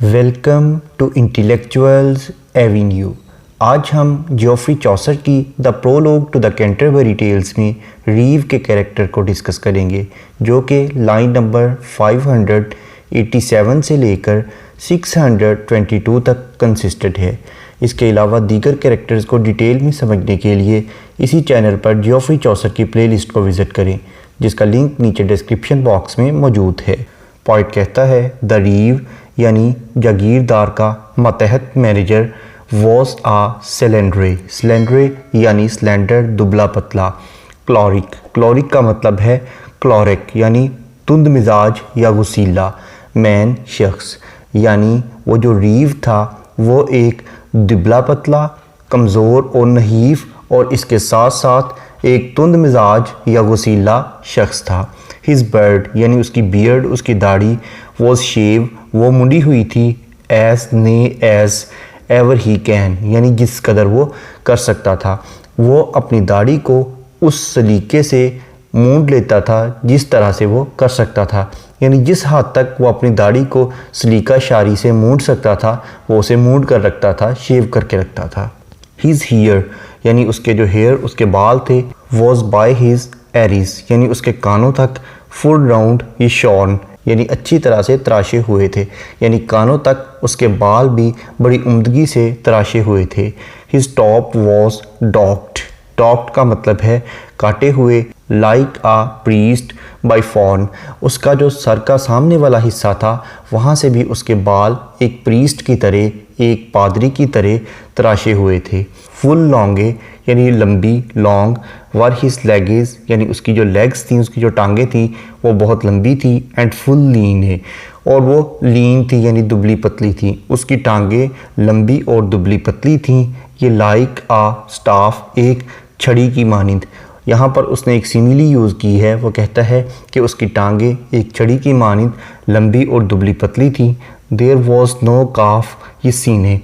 Welcome to intellectuals Avenue. आज हम Geoffrey Chaucer की the prologue to the Canterbury Tales में रीव के कैरेक्टर को डिस्कस करेंगे, जो कि लाइन नंबर 587 से लेकर 622 तक कंसिस्टेड है। इसके अलावा दीगर कैरेक्टर्स को डिटेल में समझने के लिए इसी चैनल पर जियोफ्री चौसर की प्लेलिस्ट को विज़िट करें, जिसका लिंक नीचे डिस्क्रिप्शन बॉक्स में मौजूद है। पॉइंट कहता है द रीव यानी जागीरदार का मातहत मैनेजर वॉज आ स्लेंडरे यानी स्लेंडर दुबला पतला। क्लोरिक का मतलब है क्लोरिक यानी तुंद मिजाज या गुसीला। मैन शख्स यानी वो जो रीव था वो एक दुबला पतला, कमज़ोर और नहीफ और इसके साथ साथ एक तुंद मिजाज या गुसीला शख्स था। हिज बर्ड यानी उसकी बियर्ड, उसकी दाढ़ी, वॉज शेव वो मुंडी हुई थी, एज एवर ही कैन यानी जिस कदर वो कर सकता था। वो अपनी दाढ़ी को उस सलीके से मूंड लेता था जिस तरह से वो कर सकता था, यानी जिस हद तक वो अपनी दाढ़ी को सलीका शारी से मूंड सकता था वो उसे मूंड कर रखता था, शेव करके रखता था। हिज हेयर यानी उसके जो हेयर, उसके बाल थे, वॉज बाय हिज एरीज यानी उसके कानों तक, फुल राउंड ये शॉर्न यानी अच्छी तरह से तराशे हुए थे, यानी कानों तक उसके बाल भी बड़ी उम्दगी से तराशे हुए थे। हिज टॉप वॉज डॉक्ड का मतलब है काटे हुए, लाइक आ प्रीस्ट बाय फॉर्न। उसका जो सर का सामने वाला हिस्सा था वहाँ से भी उसके बाल एक प्रीस्ट की तरह, एक पादरी की तरह तराशे हुए थे। फुल लॉन्गे यानी लंबी, लॉन्ग। वर हिज लेग्स यानी उसकी जो लेग्स थी, उसकी जो टांगें थी वो बहुत लंबी थी। एंड फुल लीन है और वो लीन थी यानी दुबली पतली थी, उसकी टांगें लंबी और दुबली पतली थीं। ये लाइक आ स्टाफ एक छड़ी की मानिंद। यहाँ पर उसने एक सिमिली यूज़ की है, वो कहता है कि उसकी टांगें एक छड़ी की मानिंद लंबी और दुबली पतली थी। देयर वॉज नो काफ ये सीने,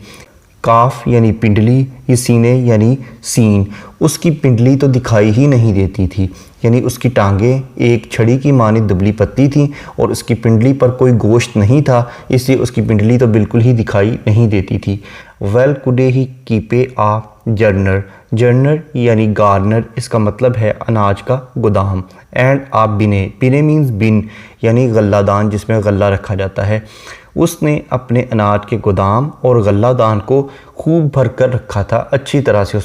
काफ यानी पिंडली, ये सीने यानी सीन। उसकी पिंडली तो दिखाई ही नहीं देती थी, यानी उसकी टांगें एक छड़ी की मानिंद दुबली पतली थी और उसकी पिंडली पर कोई गोश्त नहीं था, इसलिए उसकी पिंडली तो बिल्कुल ही दिखाई नहीं देती थी। वेल कुडे ही कीपे आ जर्नर यानी गार्नर, इसका मतलब है अनाज का गोदाम। एंड आप बिने मीन्स बिन यानी गल्लादान, जिसमें गल्ला रखा जाता है। उसने अपने अनाज के गोदाम और गल्लादान को खूब भर कर रखा था, अच्छी तरह से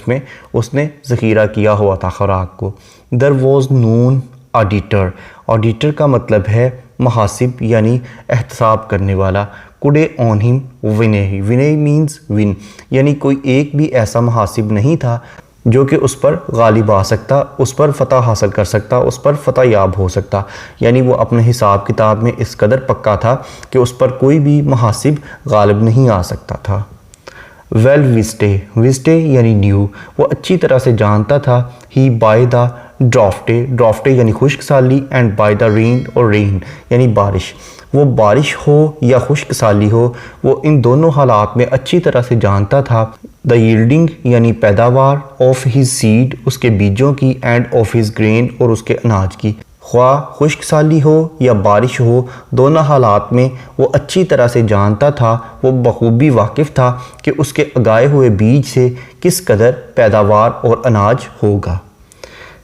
उसने ज़ख़ीरा किया हुआ था खुराक को। दर वॉज नून ऑडिटर का मतलब है महासिब यानी एहतसाब करने वाला। कुडे ऑन हिम विनय मीन्स विन यानी कोई एक भी ऐसा महासिब नहीं था जो कि उस पर गालिब आ सकता, उस पर फ़तह हासिल कर सकता, उस पर फ़तह याब हो सकता, यानी वो अपने हिसाब किताब में इस कदर पक्का था कि उस पर कोई भी महासिब गालिब नहीं आ सकता था। वेल विस्टे यानी न्यू, वो अच्छी तरह से जानता था। ही बाय द ड्राफ्टे यानी खुश्क साली, एंड बाय द रेन यानी बारिश। वो बारिश हो या खुश्क साली हो, वो इन दोनों हालात में अच्छी तरह से जानता था। द यील्डिंग यानी पैदावार, ऑफ हिज सीड उसके बीजों की, एंड ऑफ हिज ग्रेन और उसके अनाज की। ख्वाह खुश्क साली हो या बारिश हो, दोनों हालात में वो अच्छी तरह से जानता था, वो बखूबी वाकिफ़ था कि उसके उगाए हुए बीज से किस कदर पैदावार और अनाज होगा।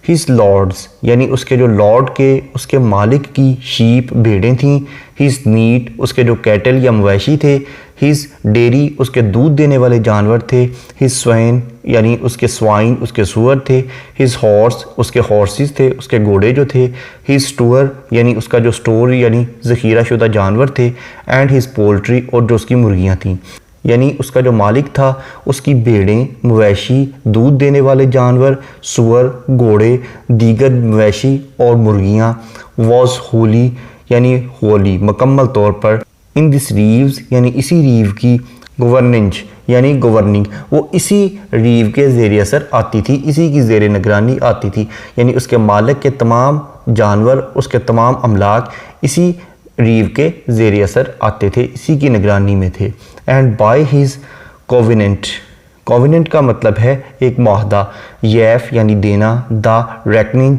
हिज लॉर्ड्स यानी उसके जो लॉर्ड के, उसके मालिक की शीप भेड़ें थीं। हिज नीट उसके जो कैटल या मवेशी थे। हिज डेयरी उसके दूध देने वाले जानवर थे। हिज स्वैन यानी उसके स्वाइन, उसके सुअर थे। हिज हॉर्स उसके हॉर्सेस थे, उसके घोड़े जो थे। हिज स्टोर यानी उसका जो स्टोर यानी ज़ख़ीरा शुदा जानवर थे। एंड हिज पोल्ट्री और जो उसकी मुर्गियाँ थीं, यानी उसका जो मालिक था उसकी भेड़ें, मवेशी, दूध देने वाले जानवर, सुअर, घोड़े, दीगर मवेशी और मुर्गियाँ। वॉज होली यानी होली मुकम्मल तौर पर। इन दिस रीव्स यानी इसी रीव की, गवर्नेंस यानी गवर्निंग, वो इसी रीव के ज़ेर असर आती थी, इसी की ज़ेर निगरानी आती थी, यानी उसके मालिक के तमाम जानवर, उसके तमाम अमलाक इसी रीव के ज़ेर असर आते थे, इसी की निगरानी में थे। एंड बाय हिज कॉवेनेंट का मतलब है एक मुआहदा, यैफ यानी देना, द रेकनिंग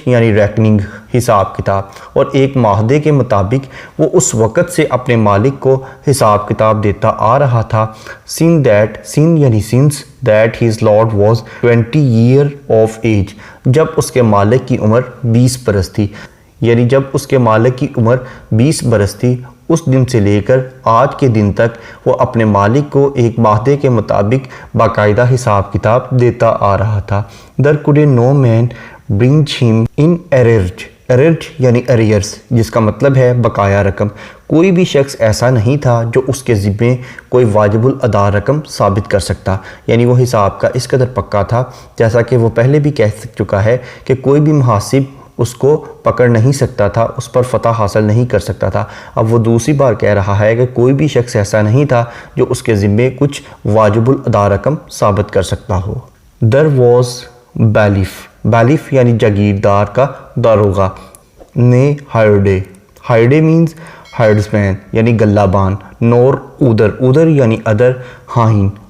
यानी रेकनिंग हिसाब किताब, और एक मुआहदे के मुताबिक वो उस वक़्त से अपने मालिक को हिसाब किताब देता आ रहा था। Since that his lord was 20 year of age, जब उसके मालिक की उम्र 20 बरस थी, यानी जब उसके मालिक की उम्र 20 बरस थी, उस दिन से लेकर आज के दिन तक वो अपने मालिक को एक माहदे के मुताबिक बाकायदा हिसाब किताब देता आ रहा था। There could no man bring him in arrears यानी अरियर्स, जिसका मतलब है बकाया रकम। कोई भी शख्स ऐसा नहीं था जो उसके ज़िम्मे कोई वाजिबुल अदा रकम साबित कर सकता, यानी वो हिसाब का इस कदर पक्का था, जैसा कि वो पहले भी कह चुका है कि कोई भी मुहासिब उसको पकड़ नहीं सकता था, उस पर फतह हासिल नहीं कर सकता था। अब वो दूसरी बार कह रहा है कि कोई भी शख्स ऐसा नहीं था जो उसके ज़िम्मे कुछ वाजिबुल अदा रकम साबित कर सकता हो। दर वॉज बैलिफ यानी जागीरदार का दारोगा ने हायरडे मीन्स हायर्ड्समैन यानी गल्लाबान, नोर उदर यानी अदर,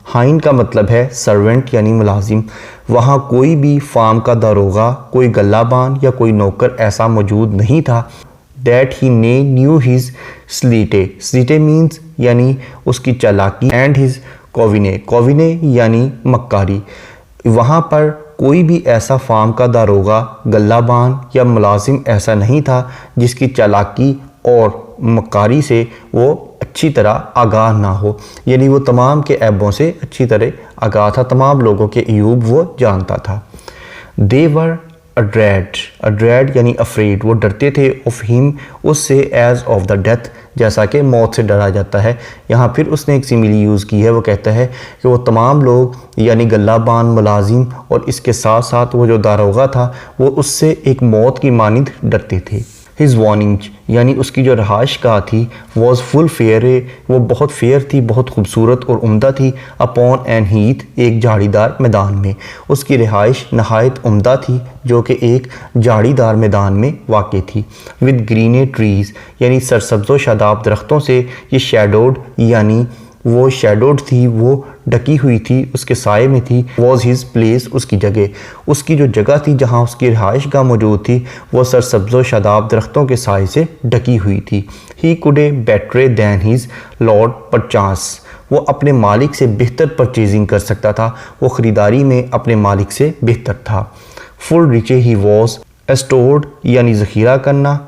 हाइन का मतलब है सर्वेंट यानी मुलाजिम। वहाँ कोई भी फार्म का दारोगा, कोई गल्लाबान या कोई नौकर ऐसा मौजूद नहीं था। That he knew his sleight means यानी उसकी चालाकी, एंड हिज कोविने यानी मक्कारी। वहाँ पर कोई भी ऐसा फार्म का दारोगा, गल्लाबान या मुलाजिम ऐसा नहीं था जिसकी चालाकी और मक्कारी से वो अच्छी तरह आगाह ना हो, यानी वो तमाम के ऐबों से अच्छी तरह आगाह था, तमाम लोगों के अयूब वो जानता था। दे वर अड्रेड यानी अफ्रेड, वो डरते थे, ऑफ हिम उससे, एज ऑफ द डेथ जैसा कि मौत से डरा जाता है। यहाँ फिर उसने एक सिमिली यूज़ की है, वो कहता है कि वो तमाम लोग यानी गल्लाबान, मुलाजिम और इसके साथ साथ वो जो दारोगा था वो उससे एक मौत की मानिंद डरते थे। हिज वार्निंग यानी उसकी जो रहाइश गाह थी वॉज फुल फेयर, वो बहुत फेयर थी, बहुत खूबसूरत और उम्दा थी। अपॉन एन हीथ, एक झाड़ीदार मैदान में। उसकी रिहाइश नहायत उम्दा थी जो कि एक झाड़ीदार मैदान में वाक़ थी। विद ग्रीने ट्रीज़ यानी सरसब्ज़ो शादाब दरख्तों से, ये शैडोड यानी वो शैडोड थी, वो ढकी हुई थी, उसके साए में थी। वॉज हिज प्लेस, उसकी जगह, उसकी जो जगह थी जहाँ उसकी रिहाइश गाह मौजूद थी वो सरसब्ज़ो शादाब दरख्तों के साए से ढकी हुई थी। He could a better than his lord perchance, वो अपने मालिक से बेहतर परचेजिंग कर सकता था, वो ख़रीदारी में अपने मालिक से बेहतर था। फुल रिचे ही वॉज, एस्टोर्ड यानी ज़ख़ीरा करना,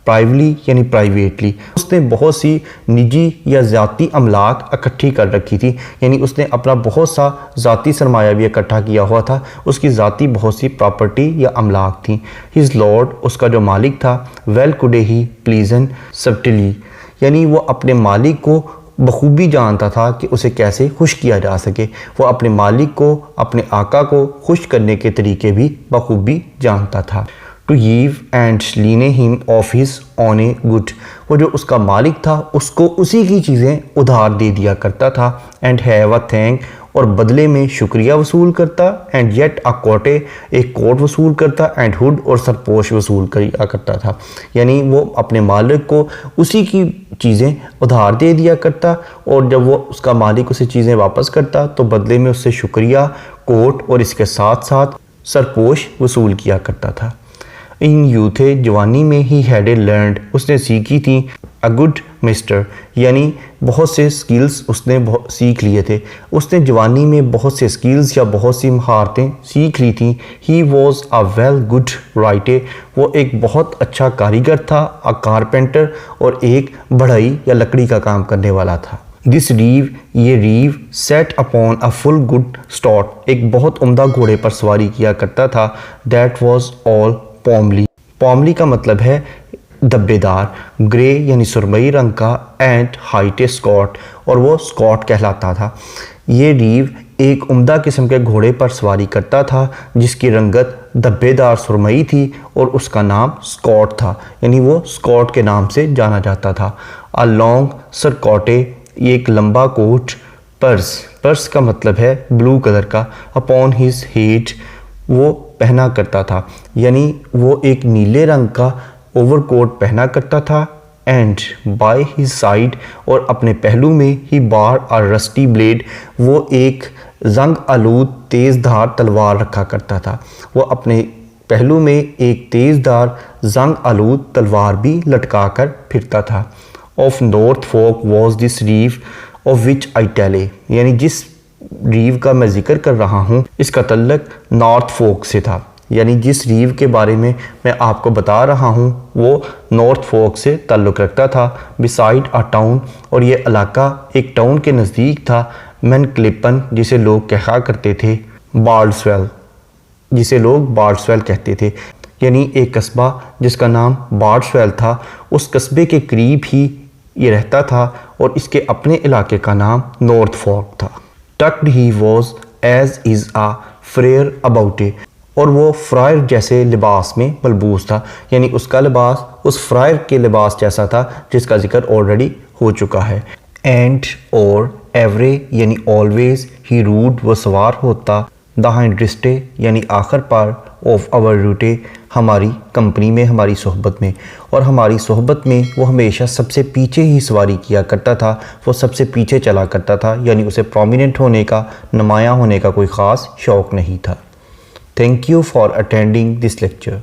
प्राइवली यानी प्राइवेटली, उसने बहुत सी निजी या ज़ाती अमलाक इकट्ठी कर रखी थी, यानी उसने अपना बहुत सा ज़ाती सरमाया भी इकट्ठा किया हुआ था, उसकी ज़ाती बहुत सी प्रॉपर्टी या अमलाक थी। हिज लॉर्ड, उसका जो मालिक था, वेल कुडे ही प्लीजन सब्टिली, यानी वो अपने मालिक को बखूबी जानता था कि उसे कैसे खुश किया जा सके। वो अपने मालिक को, अपने आका को खुश करने के तरीके भी बखूबी जानता था। To give and lend him of his own a good, वो जो उसका मालिक था उसको उसी की चीज़ें उधार दे दिया करता था। एंड हैव अ थैंक, और बदले में शुक्रिया वसूल करता। एंड येट अ कोटे, एक कोट वसूल करता। एंड हुड, और सरपोश वसूल किया करता था, यानी वो अपने मालिक को उसी की चीज़ें उधार दे दिया करता, और जब वो उसका मालिक उसे चीज़ें वापस करता तो बदले में उससे शुक्रिया, कोट और इसके साथ साथ सरपोश वसूल किया करता था। इन यूथे, जवानी में ही हैड ए लर्नड, उसने सीखी थी। अ गुड मिस्टर, यानी बहुत से स्किल्स उसने सीख लिए थे। उसने जवानी में बहुत से स्किल्स या बहुत सी महारतें सीख ली थी। He was a well good writer, वो एक बहुत अच्छा कारीगर था। अ कारपेंटर, और एक बढ़ई या लकड़ी का काम करने वाला था। दिस रीव, ये reeve, set upon a full good stot, एक बहुत उम्दा घोड़े पर सवारी किया करता था। दैट वॉज ऑल पॉमली का मतलब है धब्बेदार, ग्रे यानी सुरमई रंग का, एंड हाइट स्कॉट, और वो स्कॉट कहलाता था। ये रीव एक उम्दा किस्म के घोड़े पर सवारी करता था जिसकी रंगत धब्बेदार सुरमई थी और उसका नाम स्कॉट था, यानी वो स्कॉट के नाम से जाना जाता था। अ लॉन्ग सरकोटे, ये एक लंबा कोट। पर्स का मतलब है ब्लू कलर का। अपॉन हिज हेड, वो पहना करता था, यानी वो एक नीले रंग का ओवरकोट पहना करता था। एंड बाय हिज साइड, और अपने पहलू में ही बार और रस्टी ब्लेड, वो एक जंग आलूद तेज़ धार तलवार रखा करता था। वो अपने पहलू में एक तेज़ धार जंग आलूद तलवार भी लटका कर फिरता था। Of Norfolk was this reeve of which I tell, यानी जिस रीव का मैं जिक्र कर रहा हूँ इसका तल्लक नॉर्थ फोक से था, यानी जिस रीव के बारे में मैं आपको बता रहा हूँ वो नॉर्थ फोक से ताल्लुक़ रखता था। बिसाइड अ टाउन, और ये इलाका एक टाउन के नज़दीक था। मैन क्लिपन, जिसे लोग कहा करते थे बार्ड्सवेल, जिसे लोग बार्ड्सवेल कहते थे, यानी एक कस्बा जिसका नाम बार्ड्सवेल था, उस कस्बे के करीब ही ये रहता था और इसके अपने इलाके का नाम नॉर्थ फोक था। Tucked he was as is a friar about a, और वो फ्रायर जैसे लिबास में मलबूस था, यानी उसका लिबास उस फ्रायर के लिबास जैसा था जिसका जिक्र ऑलरेडी हो चुका है। एंड और एवरे यानी ऑलवेज, ही रूड वो सवार होता, द हाइंड्रिस्टे यानी आखिर पर, ऑफ आवर रूटे हमारी कंपनी में, हमारी सोहबत में, और हमारी सोहबत में वो हमेशा सबसे पीछे ही सवारी किया करता था, वो सबसे पीछे चला करता था, यानी उसे प्रोमिनेंट होने का, नुमायाँ होने का कोई ख़ास शौक़ नहीं था। Thank you for attending this lecture.